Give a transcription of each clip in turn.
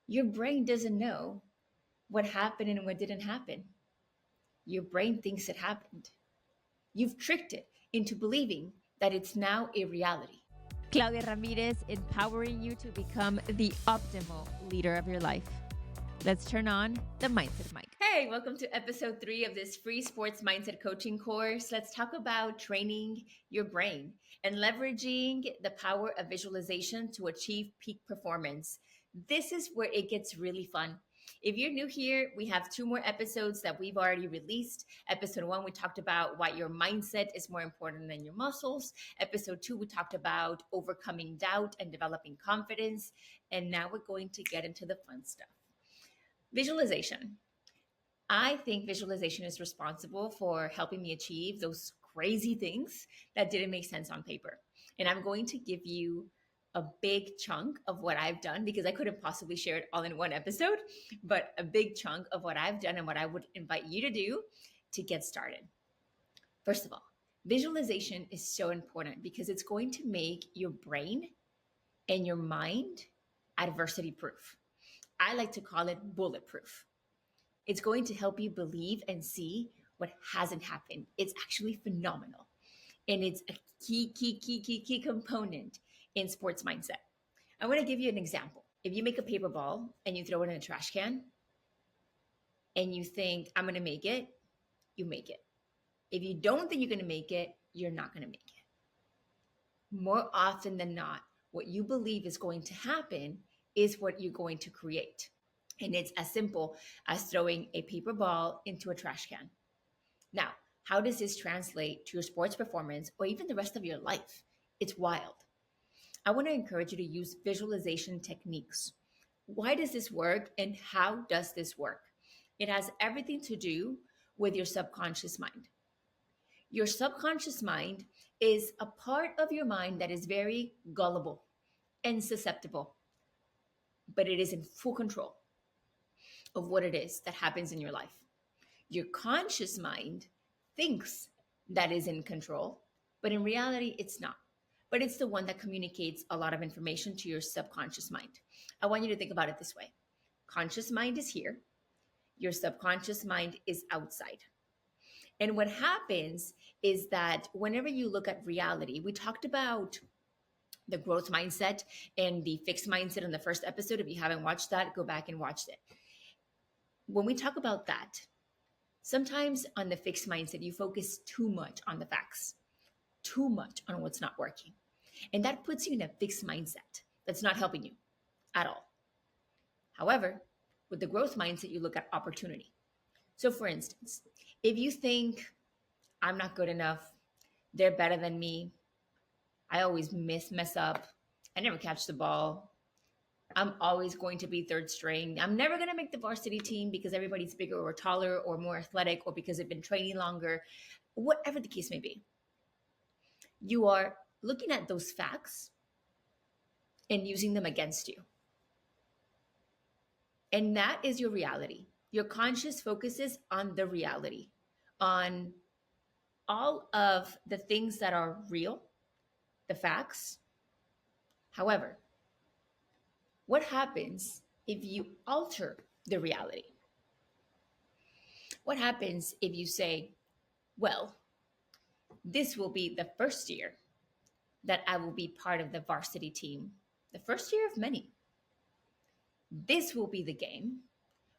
Your brain doesn't know what happened and what didn't happen. Your brain thinks it happened. You've tricked it into believing that it's now a reality. Claudia Ramirez, empowering you to become the optimal leader of your life. Let's turn on the Mindset Mic. Hey, welcome to episode 3 of this free sports mindset coaching course. Let's talk about training your brain and leveraging the power of visualization to achieve peak performance. This is where it gets really fun. If you're new here, we have 2 more episodes that we've already released. Episode 1, we talked about why your mindset is more important than your muscles. Episode 2, we talked about overcoming doubt and developing confidence. And now we're going to get into the fun stuff. Visualization. I think visualization is responsible for helping me achieve those crazy things that didn't make sense on paper. And I'm going to give you a big chunk of what I've done because I couldn't possibly share it all in one episode, but a big chunk of what I've done and what I would invite you to do to get started. First of all, visualization is so important because it's going to make your brain and your mind adversity proof. I like to call it bulletproof. It's going to help you believe and see what hasn't happened. It's actually phenomenal. And it's a key component in sports mindset. I want to give you an example. If you make a paper ball and you throw it in a trash can and you think, I'm going to make it, you make it. If you don't think you're going to make it, you're not going to make it. More often than not, what you believe is going to happen is what you're going to create. And it's as simple as throwing a paper ball into a trash can. Now, how does this translate to your sports performance or even the rest of your life? It's wild. I want to encourage you to use visualization techniques. Why does this work and how does this work? It has everything to do with your subconscious mind. Your subconscious mind is a part of your mind that is very gullible and susceptible, but it is in full control of what it is that happens in your life. Your conscious mind thinks that is in control, but in reality, it's not. But it's the one that communicates a lot of information to your subconscious mind. I want you to think about it this way. Conscious mind is here. Your subconscious mind is outside. And what happens is that whenever you look at reality, we talked about the growth mindset and the fixed mindset in the first episode. If you haven't watched that, go back and watch it. When we talk about that, sometimes on the fixed mindset, you focus too much on the facts, too much on what's not working. And that puts you in a fixed mindset that's not helping you at all. However, with the growth mindset, you look at opportunity. So for instance, if you think I'm not good enough, they're better than me, I always mess up, I never catch the ball, I'm always going to be third string, I'm never going to make the varsity team because everybody's bigger or taller or more athletic or because they've been training longer, whatever the case may be. You are looking at those facts and using them against you. And that is your reality. Your conscious focuses on the reality, on all of the things that are real, the facts. However, what happens if you alter the reality? What happens if you say, well, this will be the first year that I will be part of the varsity team, the first year of many. This will be the game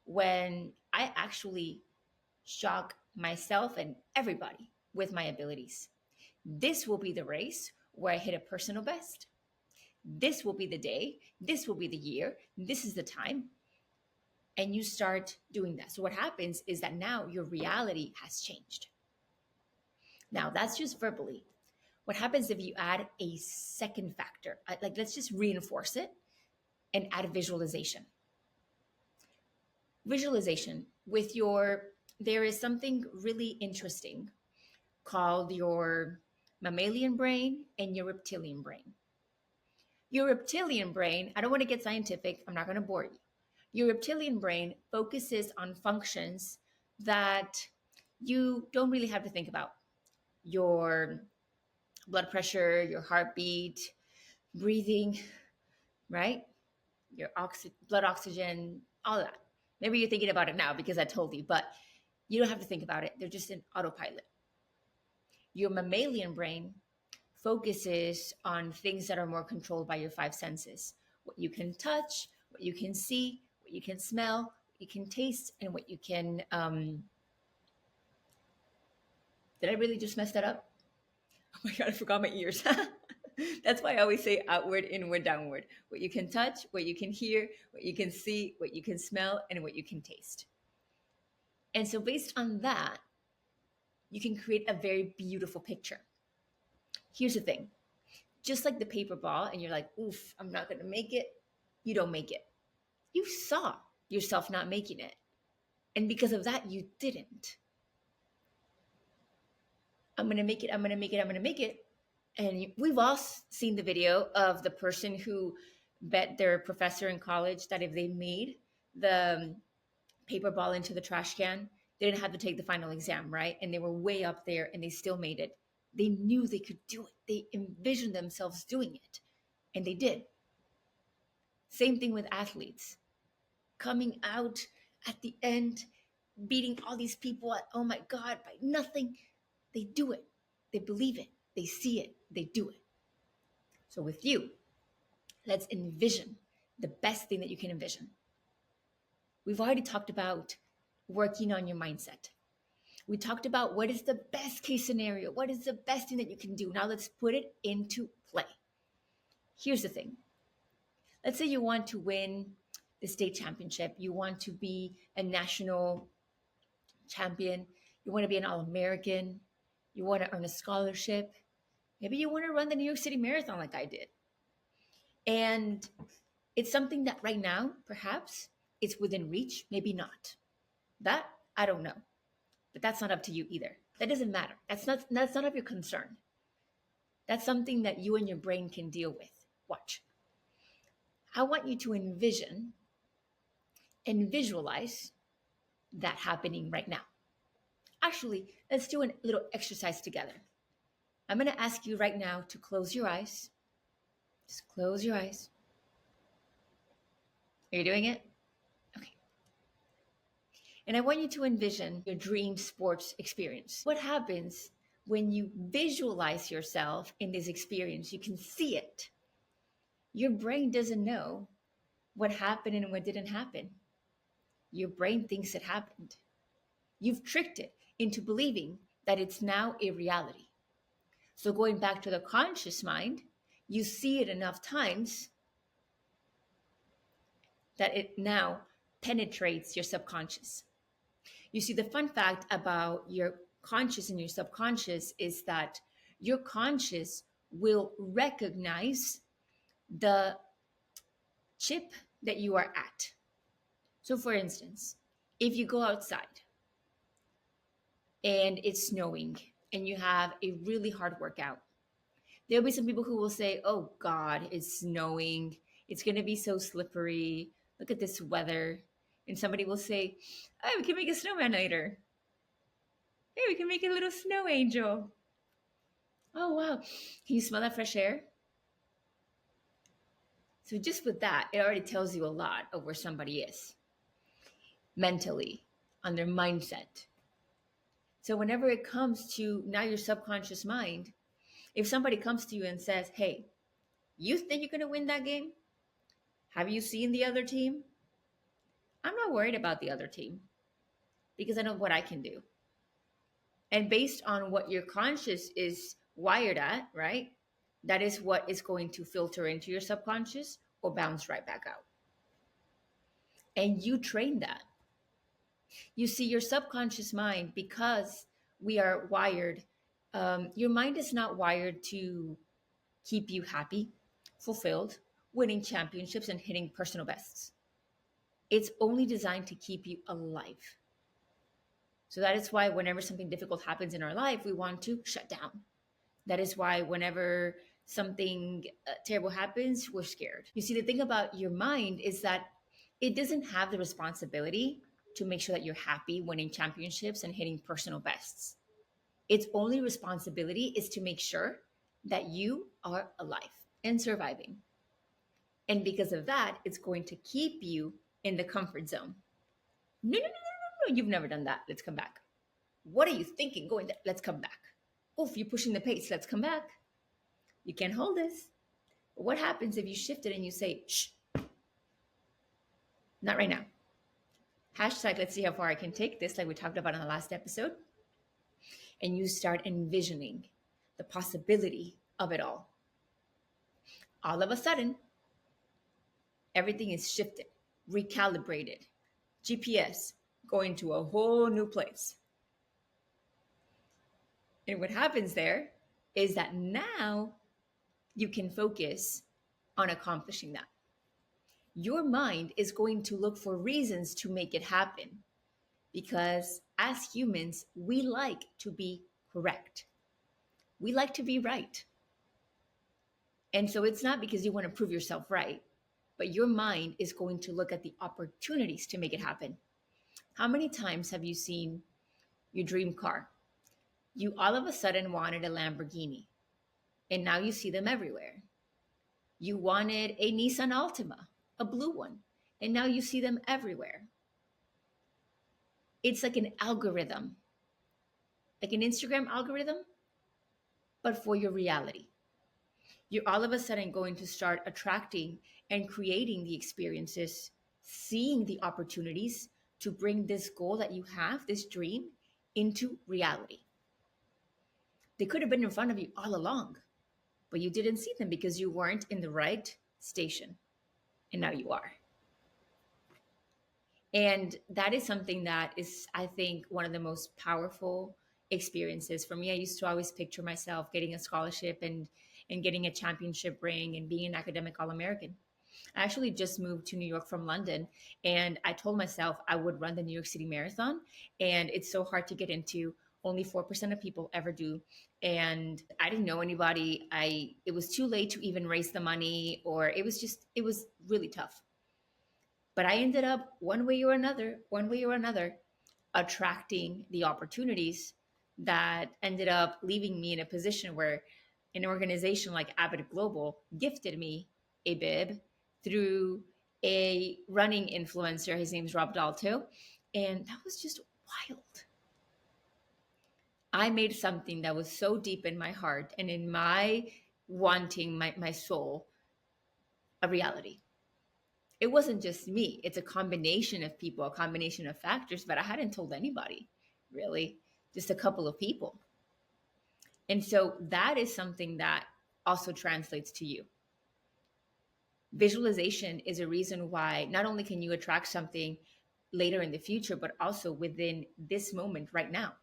when I actually shock myself and everybody with my abilities. This will be the race where I hit a personal best. This will be the day. This will be the year. This is the time. And you start doing that. So what happens is that now your reality has changed. Now that's just verbally. What happens if you add a second factor? Like, let's just reinforce it and add visualization. Visualization with there is something really interesting called your mammalian brain and your reptilian brain. Your reptilian brain, I don't want to get scientific, I'm not going to bore you. Your reptilian brain focuses on functions that you don't really have to think about. Your blood pressure, your heartbeat, breathing, right? your blood oxygen, all that. Maybe you're thinking about it now because I told you, but you don't have to think about it. They're just in autopilot. Your mammalian brain focuses on things that are more controlled by your five senses: what you can touch, what you can see, what you can smell, what you can taste, and what you can. Did I really just mess that up? Oh my God, I forgot my ears. That's why I always say outward, inward, downward. What you can touch, what you can hear, what you can see, what you can smell, and what you can taste. And so, based on that, you can create a very beautiful picture. Here's the thing: just like the paper ball, and you're like, oof, I'm not going to make it, you don't make it. You saw yourself not making it. And because of that, you didn't. I'm going to make it, I'm going to make it, I'm going to make it. And we've all seen the video of the person who bet their professor in college that if they made the paper ball into the trash can, they didn't have to take the final exam, right? And they were way up there and they still made it. They knew they could do it. They envisioned themselves doing it. And they did. Same thing with athletes. Coming out at the end, beating all these people at, oh my God, by nothing. They do it. They believe it. They see it. They do it. So with you, let's envision the best thing that you can envision. We've already talked about working on your mindset. We talked about what is the best case scenario, what is the best thing that you can do. Now let's put it into play. Here's the thing. Let's say you want to win the state championship. You want to be a national champion. You want to be an All-American. You want to earn a scholarship. Maybe you want to run the New York City Marathon like I did. And it's something that right now, perhaps, it's within reach, maybe not. That, I don't know. But that's not up to you either. That doesn't matter. That's not of your concern. That's something that you and your brain can deal with. Watch. I want you to envision and visualize that happening right now. Actually, let's do a little exercise together. I'm going to ask you right now to close your eyes. Just close your eyes. Are you doing it? Okay. And I want you to envision your dream sports experience. What happens when you visualize yourself in this experience? You can see it. Your brain doesn't know what happened and what didn't happen. Your brain thinks it happened. You've tricked it into believing that it's now a reality. So going back to the conscious mind, you see it enough times that it now penetrates your subconscious. You see, the fun fact about your conscious and your subconscious is that your conscious will recognize the chip that you are at. So for instance, if you go outside and it's snowing and you have a really hard workout, there'll be some people who will say, oh God, it's snowing. It's going to be so slippery. Look at this weather. And somebody will say, oh, we can make a snowman later. Hey, we can make a little snow angel. Oh, wow. Can you smell that fresh air? So just with that, it already tells you a lot of where somebody is mentally, on their mindset. So whenever it comes to now your subconscious mind, if somebody comes to you and says, hey, you think you're going to win that game? Have you seen the other team? I'm not worried about the other team because I know what I can do. And based on what your conscious is wired at, right? That is what is going to filter into your subconscious or bounce right back out. And you train that. You see, your subconscious mind, because we are wired, your mind is not wired to keep you happy, fulfilled, winning championships, and hitting personal bests. It's only designed to keep you alive. So that is why whenever something difficult happens in our life, we want to shut down. That is why whenever something terrible happens, we're scared. You see, the thing about your mind is that it doesn't have the responsibility to make sure that you're happy, winning championships, and hitting personal bests. Its only responsibility is to make sure that you are alive and surviving. And because of that, it's going to keep you in the comfort zone. No, no, no, no, no, no. You've never done that. Let's come back. What are you thinking going there? Let's come back. Oof, you're pushing the pace. Let's come back. You can't hold this. But what happens if you shift it and you say, shh, not right now? Hashtag, let's see how far I can take this, like we talked about in the last episode. And you start envisioning the possibility of it all. All of a sudden, everything is shifted, recalibrated. GPS going to a whole new place. And what happens there is that now you can focus on accomplishing that. Your mind is going to look for reasons to make it happen because as humans, we like to be correct. We like to be right. And so it's not because you want to prove yourself right, but your mind is going to look at the opportunities to make it happen. How many times have you seen your dream car? You all of a sudden wanted a Lamborghini, and now you see them everywhere. You wanted a Nissan Altima, a blue one, and now you see them everywhere. It's like an algorithm, like an Instagram algorithm, but for your reality. You're all of a sudden going to start attracting and creating the experiences, seeing the opportunities to bring this goal that you have, this dream, into reality. They could have been in front of you all along, but you didn't see them because you weren't in the right station. And now you are. And that is something that is, I think, one of the most powerful experiences for me. I used to always picture myself getting a scholarship and getting a championship ring and being an academic All-American. I actually just moved to New York from London, and I told myself I would run the New York City Marathon. And it's so hard to get into. Only 4% of people ever do. And I didn't know anybody. It was too late to even raise the money, or it was really tough. But I ended up one way or another, attracting the opportunities that ended up leaving me in a position where an organization like Abbott Global gifted me a bib through a running influencer. His name's Rob Dalto. And that was just wild. I made something that was so deep in my heart and in my wanting, my soul, a reality. It wasn't just me, it's a combination of people, a combination of factors, but I hadn't told anybody, really, just a couple of people. And so that is something that also translates to you. Visualization is a reason why not only can you attract something later in the future, but also within this moment right now.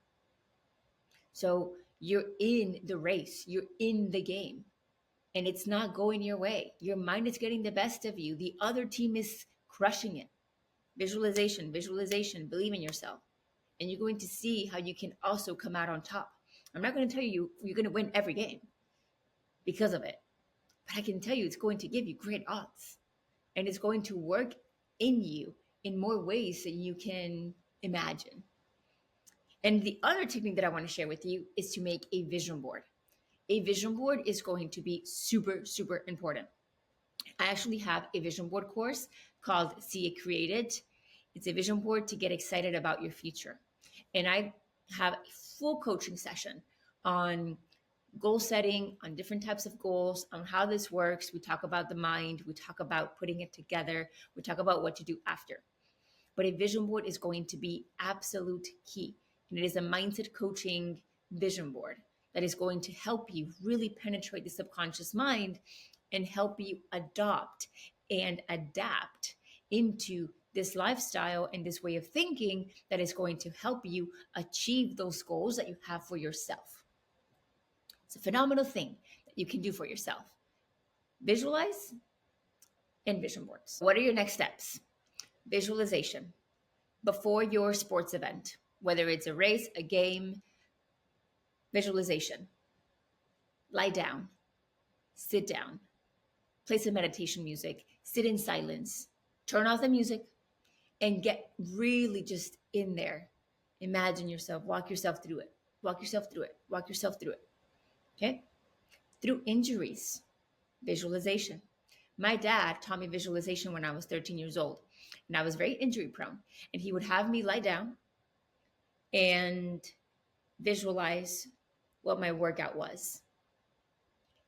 So you're in the race, you're in the game, and it's not going your way. Your mind is getting the best of you. The other team is crushing it. Visualization, visualization, believe in yourself. And you're going to see how you can also come out on top. I'm not going to tell you you're going to win every game because of it, but I can tell you it's going to give you great odds, and it's going to work in you in more ways than you can imagine. And the other technique that I want to share with you is to make a vision board. A vision board is going to be super, super important. I actually have a vision board course called See It Created. It's a vision board to get excited about your future. And I have a full coaching session on goal setting, on different types of goals, on how this works. We talk about the mind, we talk about putting it together, we talk about what to do after. But a vision board is going to be absolute key. And it is a mindset coaching vision board that is going to help you really penetrate the subconscious mind and help you adopt and adapt into this lifestyle and this way of thinking that is going to help you achieve those goals that you have for yourself. It's a phenomenal thing that you can do for yourself. Visualize and vision boards. What are your next steps? Visualization before your sports event, whether it's a race, a game. Visualization. Lie down, sit down, play some meditation music, sit in silence, turn off the music, and get really just in there. Imagine yourself, walk yourself through it, walk yourself through it, walk yourself through it. Okay? Through injuries, visualization. My dad taught me visualization when I was 13 years old, and I was very injury prone. And he would have me lie down and visualize what my workout was.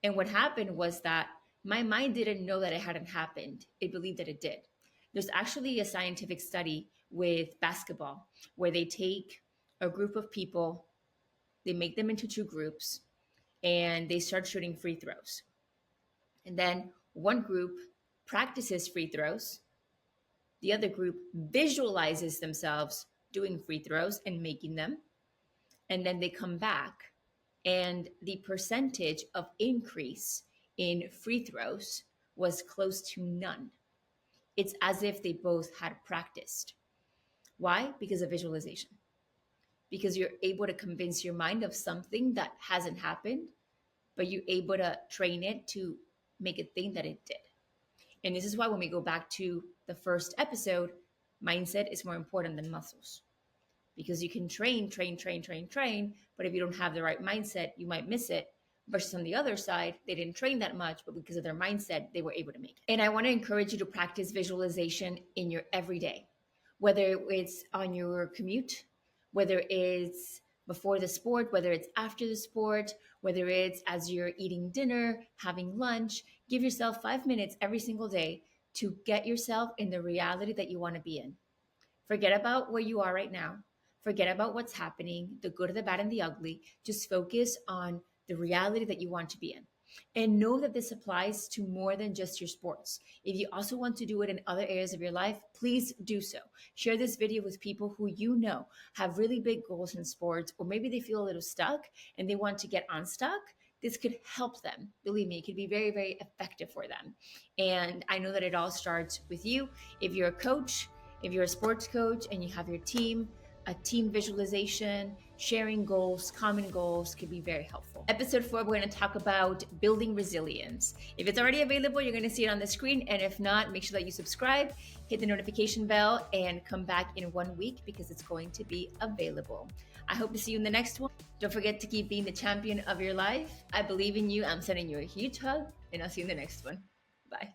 And what happened was that my mind didn't know that it hadn't happened, it believed that it did. There's actually a scientific study with basketball where they take a group of people, they make them into two groups, and they start shooting free throws. And then one group practices free throws, the other group visualizes themselves doing free throws and making them, and then they come back, and the percentage of increase in free throws was close to none. It's as if they both had practiced. Why? Because of visualization. Because you're able to convince your mind of something that hasn't happened, but you're able to train it to make it think that it did. And this is why when we go back to the first episode, mindset is more important than muscles. Because you can train, but if you don't have the right mindset, you might miss it. Versus on the other side, they didn't train that much, but because of their mindset, they were able to make it. And I want to encourage you to practice visualization in your everyday, whether it's on your commute, whether it's before the sport, whether it's after the sport, whether it's as you're eating dinner, having lunch. Give yourself 5 minutes every single day to get yourself in the reality that you want to be in. Forget about where you are right now. Forget about what's happening, the good, the bad, and the ugly. Just focus on the reality that you want to be in. And know that this applies to more than just your sports. If you also want to do it in other areas of your life, please do so. Share this video with people who you know have really big goals in sports, or maybe they feel a little stuck and they want to get unstuck. This could help them. Believe me, it could be very, very effective for them. And I know that it all starts with you. If you're a coach, if you're a sports coach and you have your team, a team visualization, sharing goals, common goals could be very helpful. Episode 4, we're going to talk about building resilience. If it's already available, you're going to see it on the screen. And if not, make sure that you subscribe, hit the notification bell, and come back in 1 week because it's going to be available. I hope to see you in the next one. Don't forget to keep being the champion of your life. I believe in you. I'm sending you a huge hug, and I'll see you in the next one. Bye.